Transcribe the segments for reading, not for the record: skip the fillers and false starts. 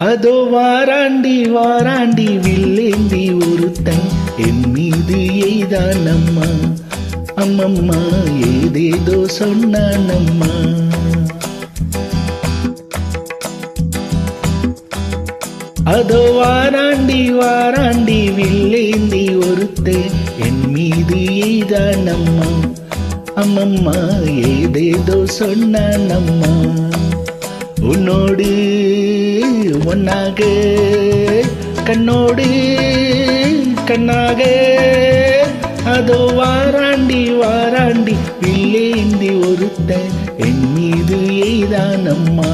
அதோ வாராண்டி வாராண்டி வில்லேந்தி ஒருத்தன் என் மீது எய்தானம்மா. அம்மம்மா ஏதேதோ சொன்னானம்மா. அதோ வாராண்டி வாராண்டி வில்லேந்தி ஒருத்தன் என் மீது எய்தானம்மா. அம்மம்மா ஏதேதோ சொன்னானம்மா. உன்னோடு ஒன்னாக கண்ணோடு கண்ணாக அதோ வாராண்டி வாராண்டி வில்லேந்தி ஒருத்தன் என் மீது எய்தானம்மா.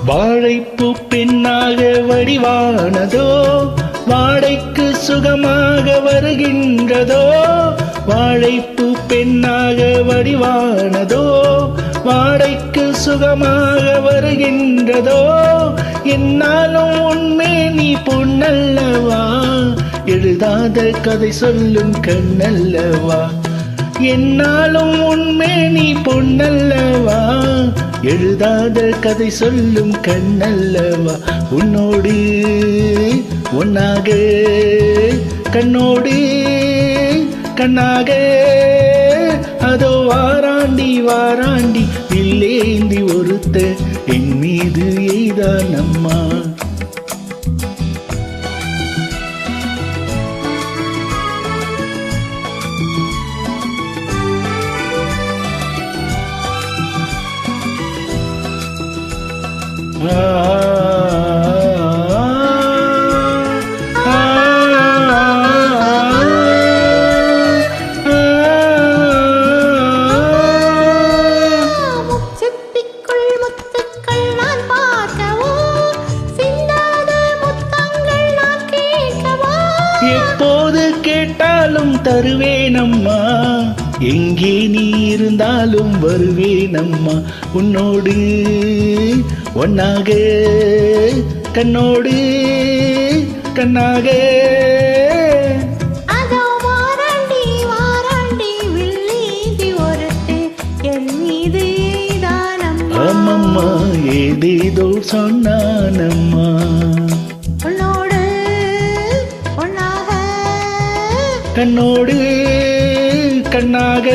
வாழைப்பூ பெண்ணாக வடிவானதோ வாடைக்கு சுகமாக வருகின்றதோ. வாழைப்பூ பெண்ணாக வடிவானதோ வாடைக்கு சுகமாக வருகின்றதோ. என்னாலும் உண்மை நீ பொன்னல்லவா, எழுதாத கதை சொல்லும் கண்ணல்லவா. என்னாலும் உண்மை நீ பொன்னல்லவா, எழுதாத கதை சொல்லும் கண்ணல்லவா. உன்னோடு ஒன்னாக கண்ணோடு கண்ணாக அதோ வாராண்டி வாராண்டி வில்லேந்தி ஒருத்த என் மீது எய்தானம்மா. எப்போது கேட்டாலும் தருவேனம்மா, எங்கே நீ இருந்தாலும் வருவேனம்மா. உன்னோடு ஒன்னாக கண்ணோடு கண்ணாக அதோ வாராண்டி வாராண்டி வில்லேந்தி ஒருத்தி என் மீது எய்தானம்மா. அம்மம்மா ஏதேதோ சொன்னானம்மா. உன்னோடு ஒன்னாக கண்ணோடு கண்ணாக